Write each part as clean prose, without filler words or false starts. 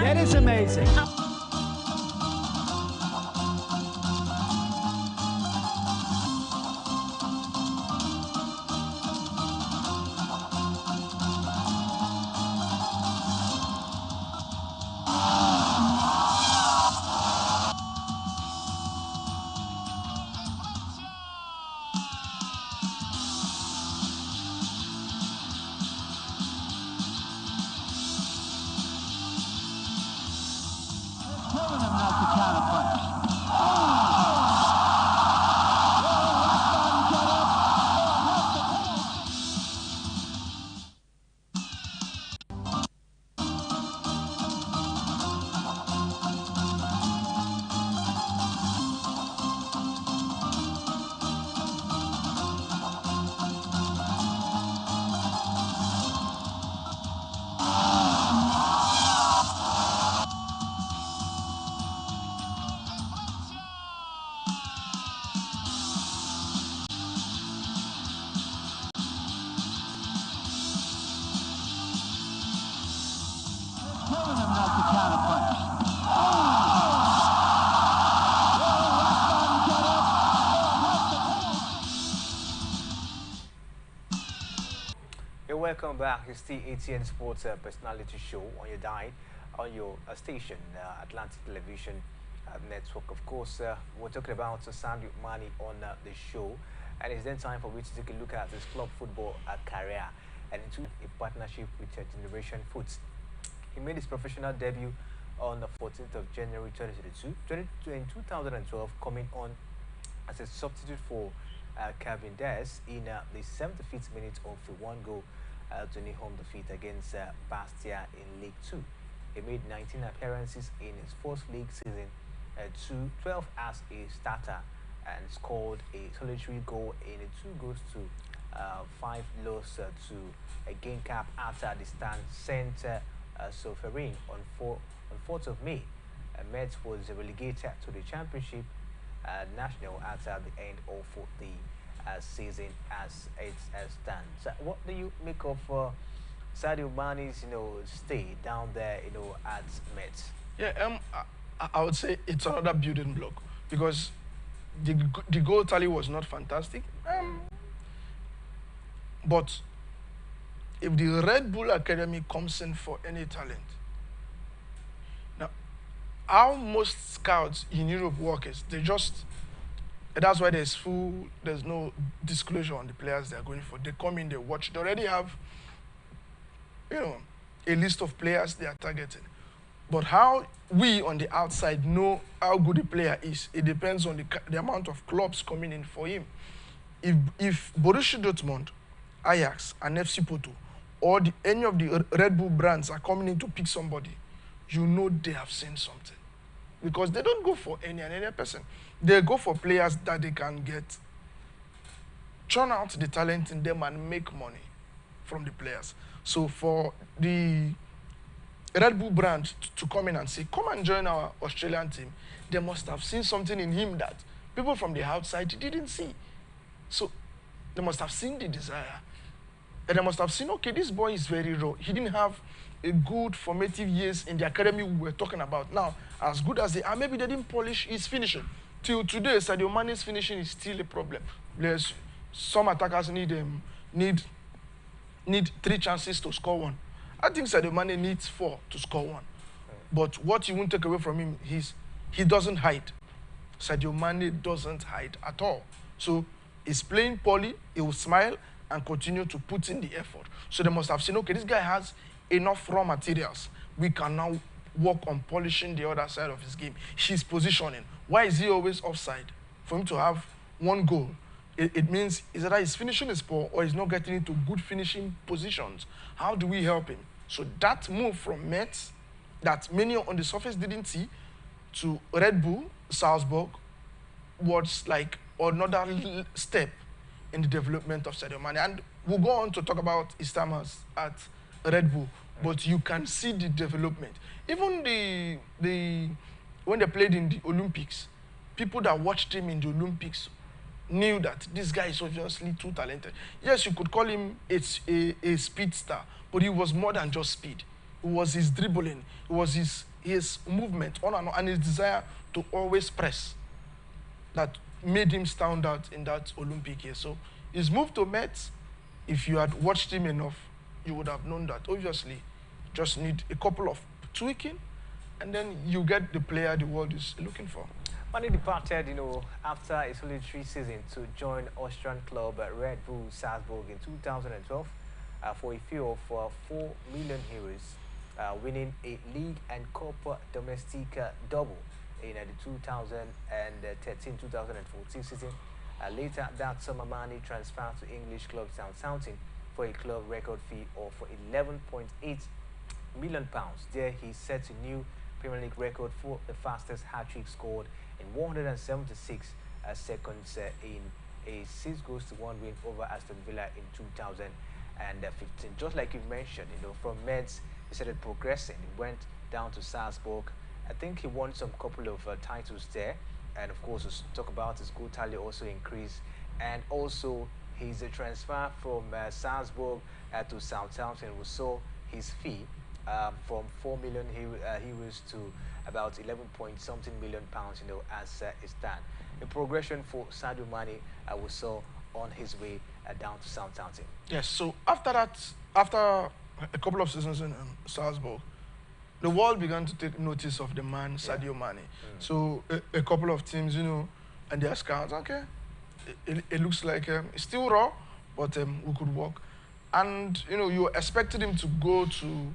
That is amazing. Telling him not to counterpunch. Telling him not to counterpunch. You're welcome back. It's the ATN Sports Personality Show on your diet, on your station, Atlantic Television Network. Of course, we're talking about Sadio Mane on the show, and it's then time for me to take a look at his club football career and into a partnership with Generation Foods. He made his professional debut on the 14th of January 2022, in 2012, coming on as a substitute for Calvin Des in the 75th minute of a one-goal to home defeat against Bastia in League 2. He made 19 appearances in his first league season, 12 as a starter, and scored a solitary goal in a 2-5 loss to a game cap after the stand sent Soferin on 4th of May. Metz was relegated to the Championship National after the end of the season as it stands. What do you make of Sadio Mane's stay down there at Metz? Yeah, I would say it's another building block because the goal tally was not fantastic. But if the Red Bull Academy comes in for any talent, now how most scouts in Europe work is that's why there's no disclosure on the players they're going for. They come in, they watch, they already have a list of players they are targeting. But how we on the outside know how good a player is, it depends on the amount of clubs coming in for him. If Borussia Dortmund, Ajax, and FC Porto, or any of the Red Bull brands are coming in to pick somebody, you know they have seen something. Because they don't go for any person. They go for players that they can get, churn out the talent in them and make money from the players. So for the Red Bull brand to come in and say, come and join our Australian team, they must have seen something in him that people from the outside didn't see. So they must have seen the desire. And they must have seen, okay, this boy is very raw. He didn't have a good formative years in the academy we were talking about. Now, as good as they are, maybe they didn't polish his finishing. Till today, Sadio Mane's finishing is still a problem. Some attackers need 3 chances to score 1. I think Sadio Mane needs 4 to score 1. But what you won't take away from him is he doesn't hide. Sadio Mane doesn't hide at all. So he's playing poorly, he will smile and continue to put in the effort. So they must have seen, okay, this guy has enough raw materials. We can now work on polishing the other side of his game. His positioning. Why is he always offside? For him to have 1 goal, it means either his finishing is poor or he's not getting into good finishing positions. How do we help him? So that move from Metz, that many on the surface didn't see, to Red Bull, Salzburg, was like another step in the development of Sadio Mane. And we'll go on to talk about his time at Red Bull, but you can see the development. Even when they played in the Olympics, people that watched him in the Olympics knew that this guy is obviously too talented. Yes, you could call him a speedster, but he was more than just speed. It was his dribbling. It was his movement on and his desire to always press that made him stand out in that Olympic year. So his move to Mets, if you had watched him enough, you would have known that. Obviously, just need a couple of tweaking, and then you get the player the world is looking for. Mane departed, after a solitary season to join Austrian club Red Bull Salzburg in 2012 for a fee of €4 million, winning a league and Copa Domestica double in the 2013-2014 season. Later that summer, Mane transferred to English club Southampton for a club record fee of £11.8 million. There he set a new Premier League record for the fastest hat-trick scored in 176 seconds in a 6-1 win over Aston Villa in 2015. Just like you mentioned, from Meds he started progressing. He went down to Salzburg. I think he won some couple of titles there, and of course, let's talk about his goal tally also increased, and also his transfer from Salzburg to Southampton. We saw his fee from 4 million euros to about 11 point something million pounds, as it stands. A progression for Sadio Mane we saw on his way down to Southampton. Yes. So after that, after a couple of seasons in Salzburg, the world began to take notice of the man Sadio Mane. So a couple of teams, and their scouts, okay, it looks like it's still raw, but we could work. And you expected him to go to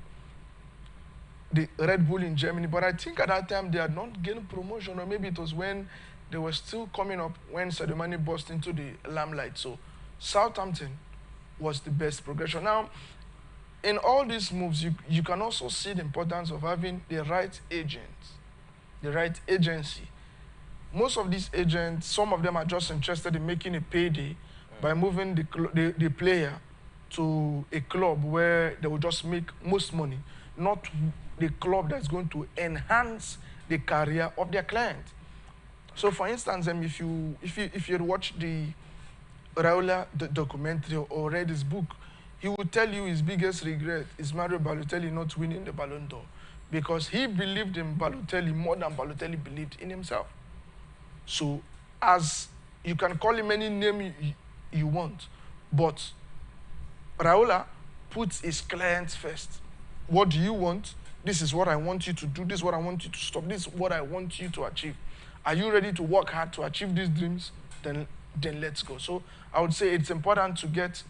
the Red Bull in Germany, but I think at that time they had not gained promotion, or maybe it was when they were still coming up when Sadio Mane burst into the limelight. So Southampton was the best progression. Now, in all these moves, you can also see the importance of having the right agents, the right agency. Most of these agents, some of them are just interested in making a payday by moving the player to a club where they will just make most money, not the club that's going to enhance the career of their client. So, for instance, if you watch the Raiola documentary or read his book, he would tell you his biggest regret is Mario Balotelli not winning the Ballon d'Or, because he believed in Balotelli more than Balotelli believed in himself. So, as you can call him any name you want, but Raiola puts his clients first. What do you want? This is what I want you to do. This is what I want you to stop. This is what I want you to achieve. Are you ready to work hard to achieve these dreams? Then let's go. So I would say it's important to get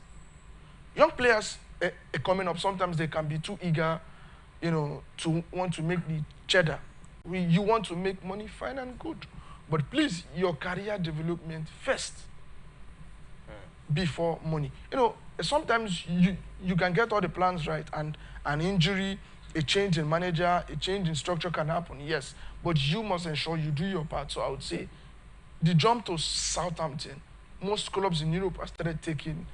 young players coming up. Sometimes they can be too eager, to want to make the cheddar. You want to make money, fine and good. But please, your career development first before money. Sometimes you can get all the plans right, and an injury, a change in manager, a change in structure can happen, yes. But you must ensure you do your part. So I would say the jump to Southampton, most clubs in Europe have started taking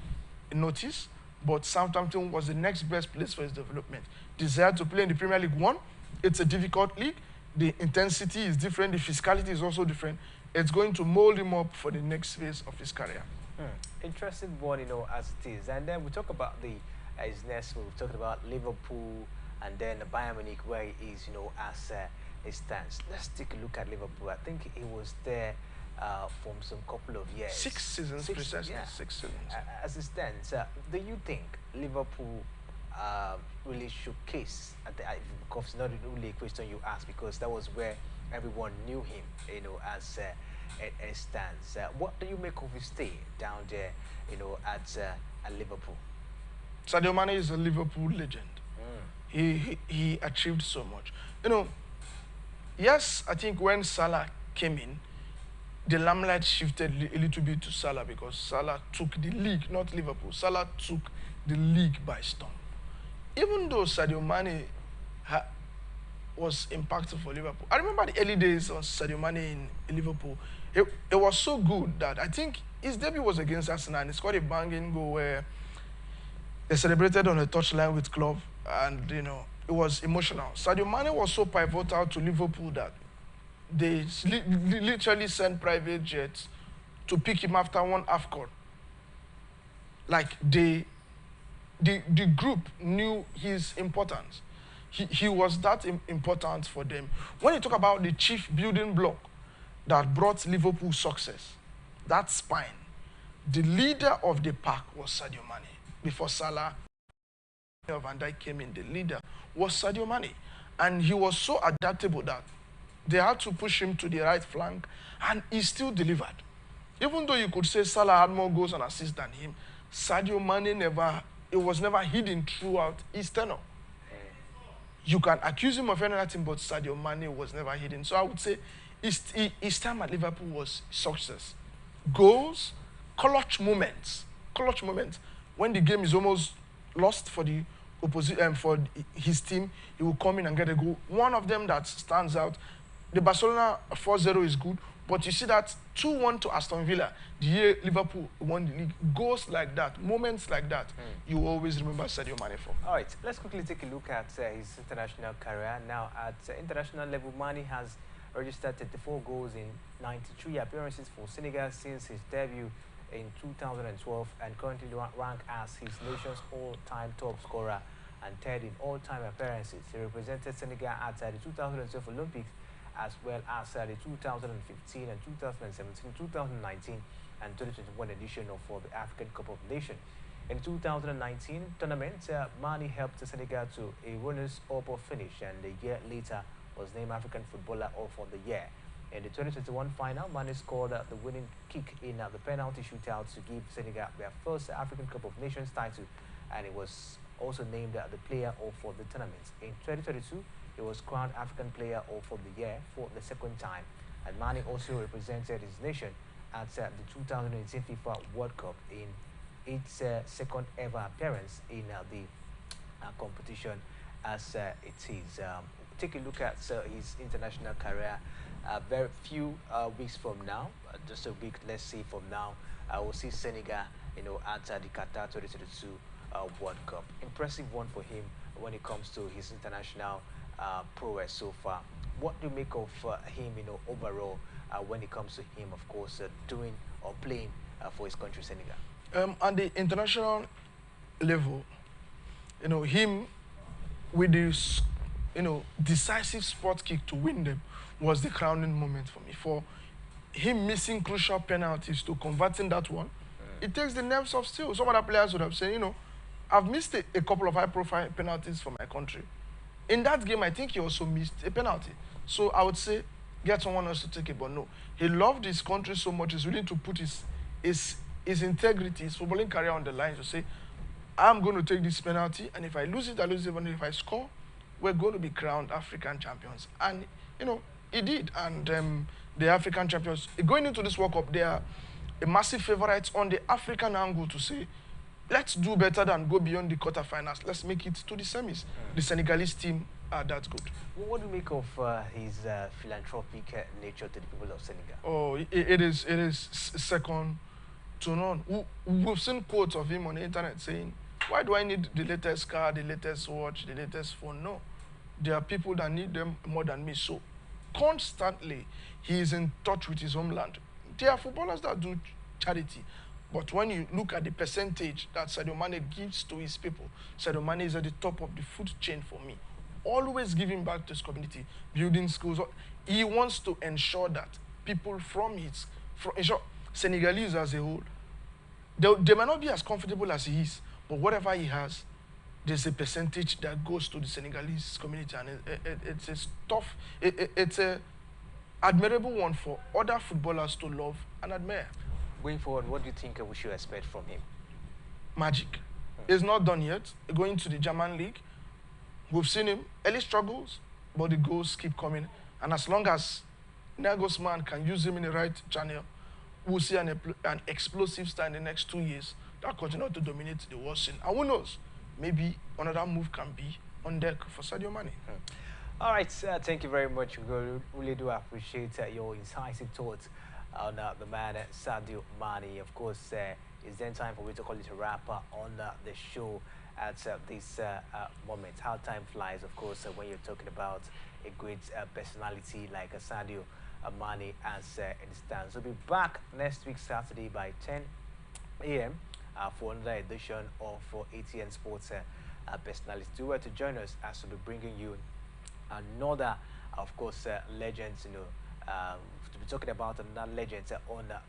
notice, but Southampton was the next best place for his development. Desire to play in the Premier League 1, it's a difficult league. The intensity is different. The physicality is also different. It's going to mold him up for the next phase of his career. Interesting one, as it is. And then we talk about his next move. We talked about Liverpool and then Bayern Munich, where he is, as it stands. Let's take a look at Liverpool. I think he was there from some couple of years. 6 seasons, precisely. Yeah. 6 seasons. As it stands, do you think Liverpool really showcase, because it's not only a question you ask, because that was where everyone knew him, as it stands. What do you make of his stay down there, at Liverpool? Sadio Mane is a Liverpool legend. He achieved so much. Yes, I think when Salah came in, the limelight shifted a little bit to Salah, because Salah took the league, not Liverpool. Salah took the league by storm. Even though Sadio Mane was impactful for Liverpool, I remember the early days of Sadio Mane in Liverpool. It was so good that I think his debut was against Arsenal, and he scored a banging goal where they celebrated on a touchline with club, and it was emotional. Sadio Mane was so pivotal to Liverpool that they literally sent private jets to pick him after one AFCON. Like the group knew his importance. he was that important for them. When you talk about the chief building block that brought Liverpool success, that spine, the leader of the pack was Sadio Mane. Before Salah, Van Dijk came in, the leader was Sadio Mane. And he was so adaptable that they had to push him to the right flank, and he still delivered. Even though you could say Salah had more goals and assists than him, Sadio Mane it was never hidden throughout his tenure. You can accuse him of anything, but Sadio Mane was never hidden. So I would say his time at Liverpool was success. Goals, clutch moments. Clutch moments. When the game is almost lost for the opposition, for his team, he will come in and get a goal. One of them that stands out, the Barcelona 4-0 is good, but you see that 2-1 to Aston Villa, the year Liverpool won the league. Goals like that, moments like that, you will always remember Sadio Mane for. All right, let's quickly take a look at his international career. Now, at international level, Mane has registered 34 goals in 93 appearances for Senegal since his debut in 2012, and currently ranked as his nation's all-time top scorer and third in all-time appearances. He represented Senegal at the 2012 Olympics, as well as the 2015 and 2017, 2019 and 2021 edition of the African Cup of Nations. In 2019 tournament, Mane helped Senegal to a runners-up finish, and a year later was named African Footballer of the Year. In the 2021 final, Mane scored the winning kick in the penalty shootout to give Senegal their first African Cup of Nations title, and it was also named the player of the tournament. In 2022, he was crowned African Player of the Year for the second time, and Mane also represented his nation at the 2018 FIFA World Cup in its second ever appearance in the competition as it is. Take a look at his international career. Very few weeks from now, just a week, let's say from now, we'll see Senegal, at the Qatar 2022 World Cup. Impressive one for him when it comes to his international prowess so far. What do you make of him, overall, when it comes to him, of course, doing or playing for his country, Senegal? On the international level, him with this, decisive spot kick to win them was the crowning moment for me. For him missing crucial penalties to converting that one, it takes the nerves of steel. Some other players would have said, I've missed a couple of high-profile penalties for my country. In that game, I think he also missed a penalty. So I would say, get someone else to take it, but no. He loved his country so much, he's willing to put his integrity, his footballing career on the line to say, I'm going to take this penalty, and if I lose it, I lose it, and if I score, we're going to be crowned African champions. And, he did. And the African champions, going into this World Cup, they are a massive favorite on the African angle to say, let's do better than go beyond the quarterfinals. Let's make it to the semis. The Senegalese team are that good. What do you make of his philanthropic nature to the people of Senegal? Oh, it is second to none. We've seen quotes of him on the internet saying, why do I need the latest car, the latest watch, the latest phone? No. There are people that need them more than me. So constantly, he is in touch with his homeland. There are footballers that do charity. But when you look at the percentage that Sadio Mane gives to his people, Sadio Mane is at the top of the food chain for me. Always giving back to his community, building schools. He wants to ensure that people Senegalese as a whole, they might not be as comfortable as he is, but whatever he has, there's a percentage that goes to the Senegalese community, and it's a admirable one for other footballers to love and admire. Going forward, what do you think we should expect from him? Magic. It's not done yet. Going to the German league, we've seen him, early struggles, but the goals keep coming. And as long as Nagelsmann can use him in the right channel, we'll see an explosive star in the next 2 years that continue to dominate the world scene. And who knows, maybe another move can be on deck for Sadio Mane. All right, thank you very much. We really do appreciate your incisive thoughts on the man Sadio Mane. Of course, it's then time for me to call it a wrap on the show at this moment. How time flies, of course, when you're talking about a great personality like Sadio Mane as it stands. We'll be back next week, Saturday, by 10 a.m. For another edition of ATN Sports personalities. Do well to join us as we'll be bringing you another, of course, legends. To be talking about another legends on